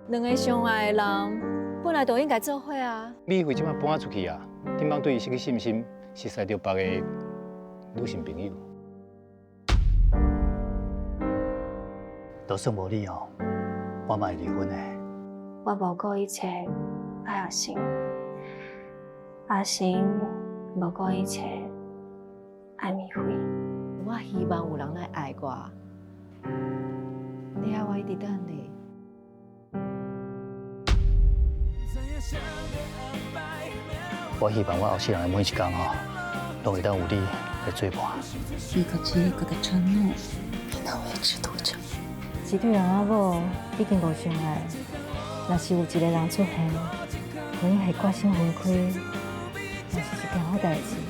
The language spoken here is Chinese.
两个相爱的人本来就应该做伙啊。你为即摆搬出去啊？顶帮对伊失去信心，是使着别个女性朋友。就算无你哦，我嘛会离婚的。我无顾一切爱阿成，阿成无顾一切爱米辉。我希望有人来爱我，你爱我一直等你。我希望我后世人的每一天哦，都会当有你来做伴。一个接一个的承诺，你能维持多久？一对人仔某已经无相爱，若是有一个人出现，互因会决心分开，那是一件好代志。